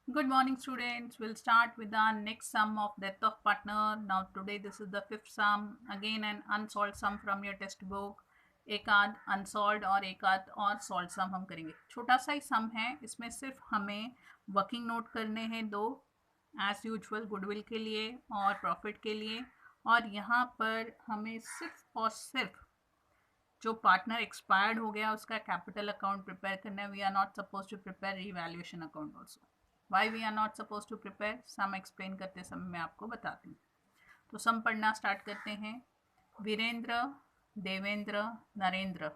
Good morning, students. We'll start with the next sum of death of partner. Now, today this is the fifth sum. Again, an unsolved sum from your textbook. एक आध unsolved और एक आध और solve some हम करेंगे. छोटा सा ही सम है, इसमें सिर्फ हमें वर्किंग नोट करने हैं दो, एज यूजुअल गुडविल के लिए और प्रॉफिट के लिए. और यहाँ पर हमें सिर्फ और सिर्फ जो पार्टनर एक्सपायर्ड हो गया उसका कैपिटल अकाउंट प्रिपेयर करना है. We are not suppose to prepare revaluation account also. Why we are not suppose to prepare, some explain करते समय मैं आपको बताती हूँ. तो सम पढ़ना स्टार्ट करते हैं. Virendra, Devendra, Narendra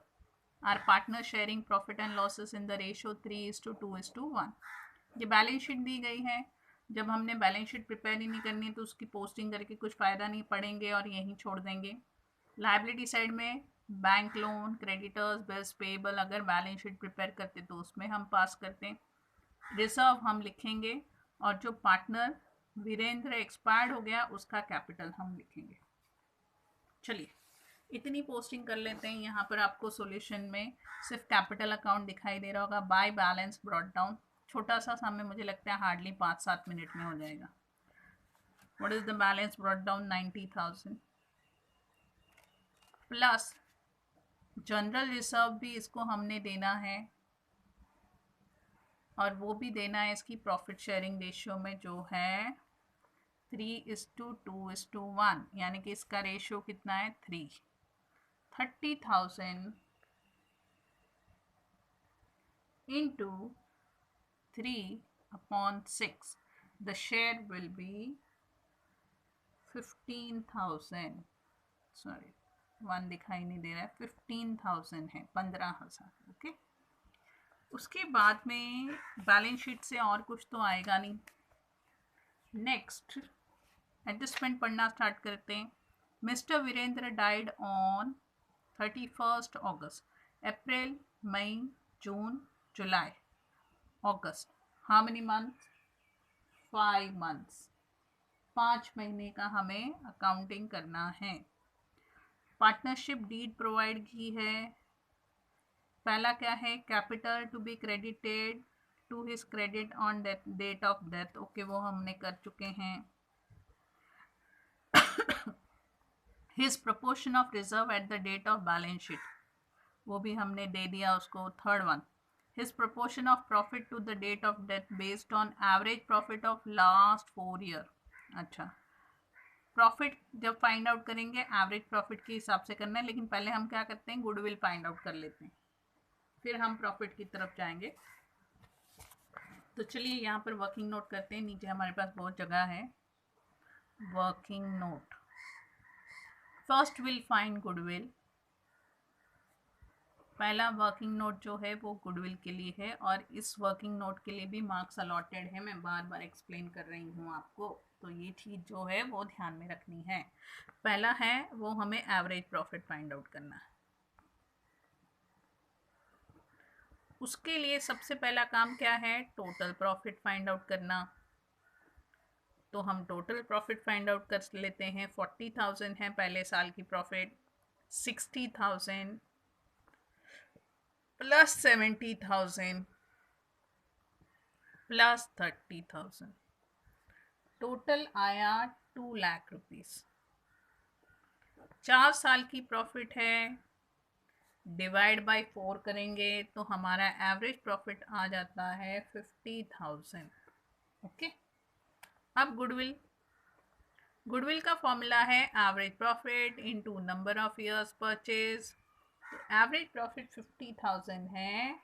are partner sharing profit and losses in the ratio 3:2:1. ये बैलेंस शीट दी गई है. जब हमने बैलेंस शीट प्रिपेयर ही नहीं करनी है तो उसकी पोस्टिंग करके कुछ फ़ायदा नहीं, पढ़ेंगे और यहीं छोड़ देंगे. लाइबिलिटी साइड में bank loan, creditors, bills payable अगर बैलेंस शीट प्रिपेयर करते तो उसमें हम पास करते हैं. रिजर्व हम लिखेंगे और जो पार्टनर वीरेंद्र एक्सपायर्ड हो गया उसका कैपिटल हम लिखेंगे. चलिए इतनी पोस्टिंग कर लेते हैं. यहाँ पर आपको सॉल्यूशन में सिर्फ कैपिटल अकाउंट दिखाई दे रहा होगा. बाय बैलेंस ब्रॉट डाउन, छोटा सा समय, मुझे लगता है हार्डली 5-7 मिनट में हो जाएगा. What is the balance brought down? 90,000 plus general reserve भी इसको हमने देना है और वो भी देना है इसकी प्रॉफिट शेयरिंग रेशियो में जो है 3:2:1, यानी कि इसका रेशियो कितना है 3. 30,000 into 3/6, the share will be 15,000. Sorry, 1 दिखाई नहीं दे रहा है, 15,000 है, 15,000. ओके. उसके बाद में बैलेंस शीट से और कुछ तो आएगा नहीं. नेक्स्ट एडजस्टमेंट पढ़ना स्टार्ट करते हैं. Mister Virendra died on 31st August. April, May, June, July, August. How many months? 5 months. 5 महीने का हमें अकाउंटिंग करना है. पार्टनरशिप डीड प्रोवाइड की है. पहला क्या है? Capital to be credited to his credit on date of death. Okay, वो हमने कर चुके हैं. His proportion of reserve at the date of balance sheet, वो भी हमने दे दिया उसको. Third one, his proportion of profit to the date of death based on average profit of last 4 year. अच्छा, प्रॉफिट जब फाइंड आउट करेंगे average profit के हिसाब से करना है, लेकिन पहले हम क्या करते हैं, गुडविल फाइंड आउट कर लेते हैं, फिर हम प्रॉफिट की तरफ जाएंगे. तो चलिए यहाँ पर वर्किंग नोट करते हैं. नीचे हमारे पास बहुत जगह है. Working note. First will find goodwill. पहला वर्किंग नोट जो है वो गुडविल के लिए है और इस वर्किंग नोट के लिए भी मार्क्स अलॉटेड है. मैं बार बार एक्सप्लेन कर रही हूँ आपको, तो ये चीज़ जो है वो ध्यान में रखनी है. पहला है वो हमें एवरेज प्रॉफिट फाइंड आउट करना है. उसके लिए सबसे पहला काम क्या है? टोटल प्रॉफिट फाइंड आउट करना. तो हम टोटल प्रॉफिट फाइंड आउट कर लेते हैं. 40,000 है पहले साल की प्रॉफिट. 60,000 प्लस 70,000 प्लस 30,000, टोटल आया 2 लाख रुपीस. 4 साल की प्रॉफिट है, डिवाइड बाय 4 करेंगे तो हमारा एवरेज प्रॉफिट आ जाता है 50,000. ओके. अब गुडविल. गुडविल का फॉर्मूला है average profit into number of years purchase. Average profit 50,000 है,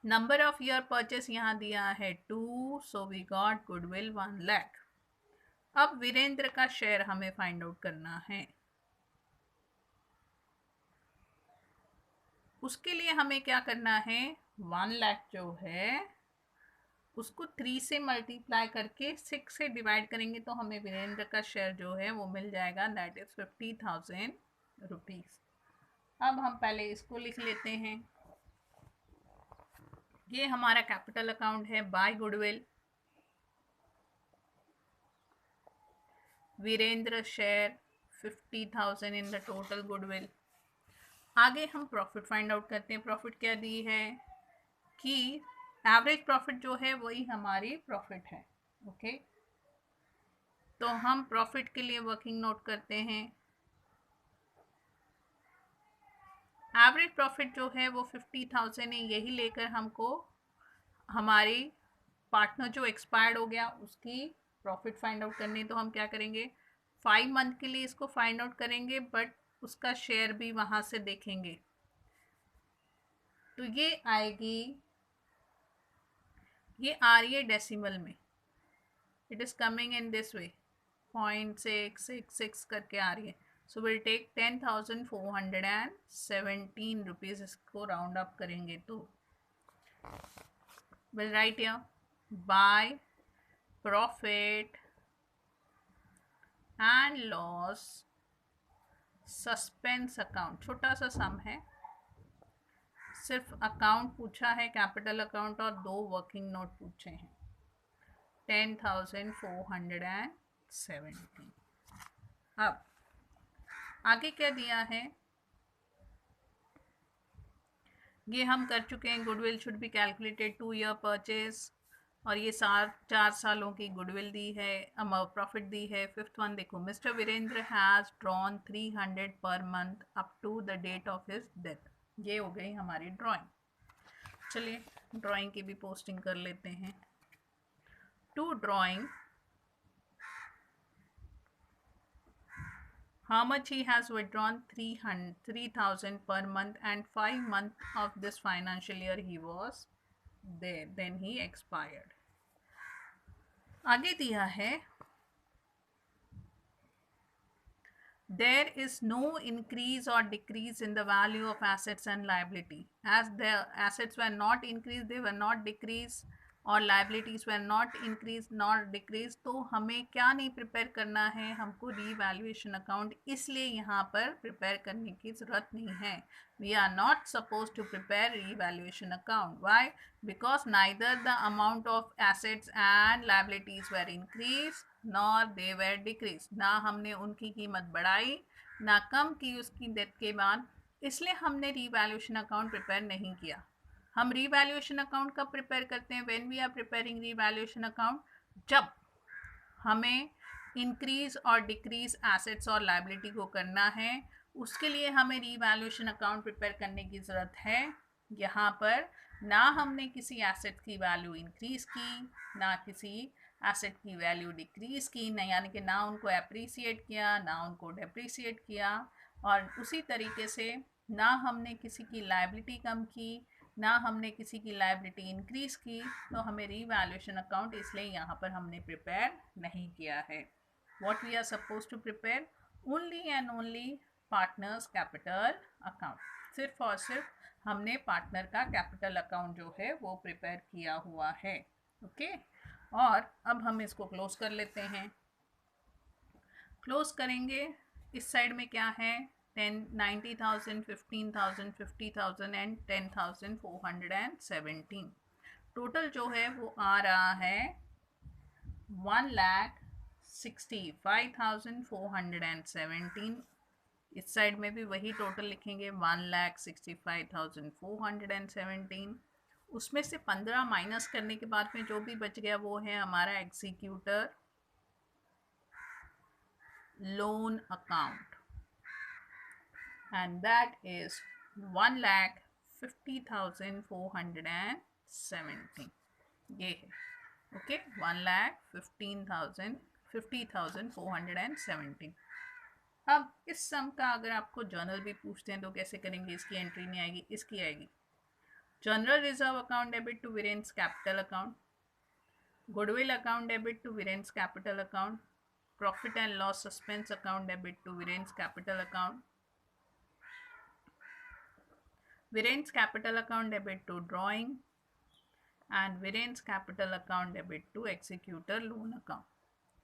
नंबर ऑफ ईयर परचेस यहाँ दिया है 2, so we got goodwill 1 lakh. अब वीरेंद्र का शेयर हमें फाइंड आउट करना है. उसके लिए हमें क्या करना है? 1 लाख जो है उसको 3 से मल्टीप्लाई करके 6 से डिवाइड करेंगे तो हमें वीरेंद्र का शेयर जो है वो मिल जाएगा, दैट इज 50,000 रुपीज. अब हम पहले इसको लिख लेते हैं. ये हमारा कैपिटल अकाउंट है. By goodwill, Virendra share 50,000 in the total goodwill. आगे हम प्रॉफिट फाइंड आउट करते हैं. प्रॉफिट क्या दी है कि एवरेज प्रॉफिट जो है वही हमारी प्रॉफिट है। ओके, तो हम प्रॉफिट के लिए वर्किंग नोट करते हैं। एवरेज प्रॉफिट जो है वो 50,000 है, यही लेकर हमको हमारी पार्टनर जो एक्सपायर्ड हो गया उसकी प्रॉफिट फाइंड आउट करनी है। तो हम क्या करेंगे, 5 मंथ के लिए इसको फाइंड आउट करेंगे, बट उसका शेयर भी वहाँ से देखेंगे। तो ये आएगी, ये आ रही है डेसिमल में, it is coming in this way, 0.666 करके आ रही है। सो विल टेक 10,417 रुपीज़, इसको राउंड अप करेंगे तो will write here by profit and loss suspense account, छोटा सा सम है, सिर्फ अकाउंट पूछा है, कैपिटल अकाउंट, और 2 वर्किंग नोट पूछे हैं, 10,417। अब आगे क्या दिया है, ये हम कर चुके हैं। Goodwill should be calculated 2 year purchase, और ये 4 सालों की गुडविल दी है, प्रॉफिट दी है। 5th वन देखो, mister Virendra has drawn 300 per month up to the date of his death. ये हो गई हमारी ड्राइंग। चलिए ड्राइंग की भी पोस्टिंग कर लेते हैं। To drawing, how much he has withdrawn, 3,000 per month, and 5 months of this financial year he was there, then he expired. आगे दिया है, there is no increase or decrease in the value of assets and liability, as the assets were not increased, they were not decreased, और liabilities were not increase not decrease. तो हमें क्या नहीं prepare करना है, हमको रीवैल्यूएशन अकाउंट इसलिए यहाँ पर प्रिपेयर करने की ज़रूरत नहीं है। We are not suppose to prepare revaluation account, why, because neither the amount of assets and liabilities were increase nor they were decrease. ना हमने उनकी कीमत बढ़ाई ना कम की उसकी डेथ के बाद, इसलिए हमने रीवैल्यूएशन अकाउंट प्रिपेयर नहीं किया। हम रीवैल्यूएशन अकाउंट कब प्रिपेयर करते हैं, when we are preparing revaluation account, जब हमें इंक्रीज और डिक्रीज एसेट्स और लायबिलिटी को करना है, उसके लिए हमें रीवैल्यूएशन अकाउंट प्रिपेयर करने की ज़रूरत है। यहाँ पर ना हमने किसी एसेट की वैल्यू इंक्रीज की, ना किसी एसेट की वैल्यू डिक्रीज की, ना यानी कि ना उनको एप्रिसिएट किया ना उनको डेप्रिसिएट किया, और उसी तरीके से ना हमने किसी की लायबिलिटी कम की ना हमने किसी की लायबिलिटी इंक्रीज की। तो हमें रीवैल्यूएशन अकाउंट इसलिए यहाँ पर हमने प्रिपेयर नहीं किया है। What we are suppose to prepare, only and only partners capital account, सिर्फ और सिर्फ हमने पार्टनर का कैपिटल अकाउंट जो है वो प्रिपेयर किया हुआ है। ओके, और अब हम इसको क्लोज कर लेते हैं। क्लोज करेंगे, इस साइड में क्या है, 90,000, 15,000, 50,000 एंड 10,417। टोटल जो है वो आ रहा है 1,65,417। इस साइड में भी वही टोटल लिखेंगे, 1,65,417। उसमें से 15 माइनस करने के बाद में जो भी बच गया वो है हमारा executor loan account, and that is 1,50,417। ये है, ओके, 1,50,417। अब इस सम का अगर आपको जर्नल भी पूछते हैं तो कैसे करेंगे, इसकी एंट्री नहीं आएगी, इसकी आएगी। General reserve account debit to Viren's capital account, goodwill account debit to Viren's capital account, profit and loss suspense account debit to Viren's capital account, Viren's capital account debit to drawing, and Viren's capital account debit to executor loan account.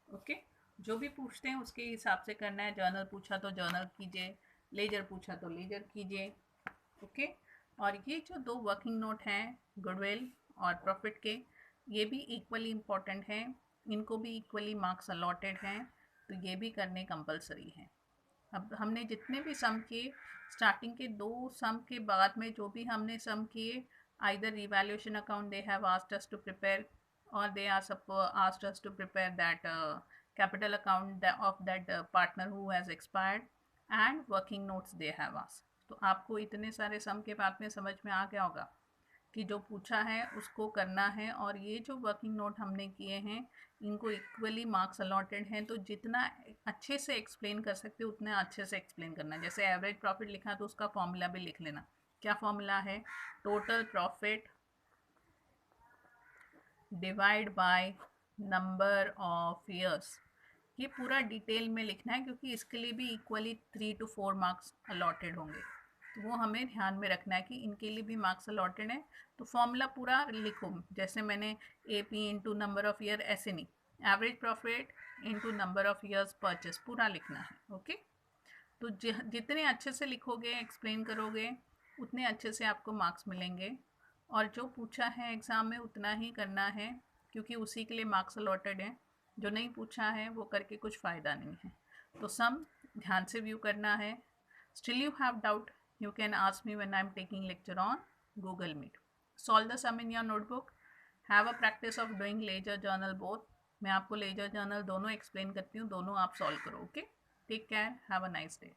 Okay, जो भी पूछते हैं उसके हिसाब से करना है। Journal पूछा तो जर्नल कीजिए, लेजर पूछा तो लेजर कीजिए। ओके, और ये जो 2 वर्किंग नोट हैं गुडविल और प्रॉफिट के, ये भी इक्वली इम्पॉर्टेंट हैं, इनको भी इक्वली मार्क्स अलॉटेड हैं, तो ये भी करने कंपलसरी हैं। अब हमने जितने भी सम किए, स्टार्टिंग के 2 सम के बाद में जो भी हमने सम किए, either revaluation account they have asked us to prepare, or they are asked us to prepare that capital account of that partner who has expired, and working notes they have asked. तो आपको इतने सारे सम के बारे में समझ में आ गया होगा कि जो पूछा है उसको करना है, और ये जो वर्किंग नोट हमने किए हैं इनको इक्वली मार्क्स अलॉटेड हैं, तो जितना अच्छे से एक्सप्लेन कर सकते हो उतना अच्छे से एक्सप्लेन करना। जैसे एवरेज प्रॉफिट लिखा तो उसका फॉर्मूला भी लिख लेना। क्या फॉर्मूला है? Total profit divide by number of years. ये पूरा डिटेल में लिखना है क्योंकि इसके लिए भी इक्वली 3 to 4 मार्क्स अलॉटेड होंगे, तो वो हमें ध्यान में रखना है कि इनके लिए भी मार्क्स अलॉटेड है। तो फॉर्मूला पूरा लिखो, जैसे मैंने A P into number of year, ऐसे नहीं, average profit into number of years purchase पूरा लिखना है। ओके, तो जितने अच्छे से लिखोगे, एक्सप्लेन करोगे, उतने अच्छे से आपको मार्क्स मिलेंगे। और जो पूछा है एग्ज़ाम में उतना ही करना है क्योंकि उसी के लिए मार्क्स अलॉटेड हैं। जो नहीं पूछा है वो करके कुछ फ़ायदा नहीं है। तो सम ध्यान से व्यू करना है। Still you have doubt, you can ask me when I'm taking lecture on Google Meet. Solve the sum in your notebook. Have a practice of doing ledger journal both. मैं आपको ledger journal दोनों explain करती हूँ, दोनों आप solve करो. Okay? Take care. Have a nice day.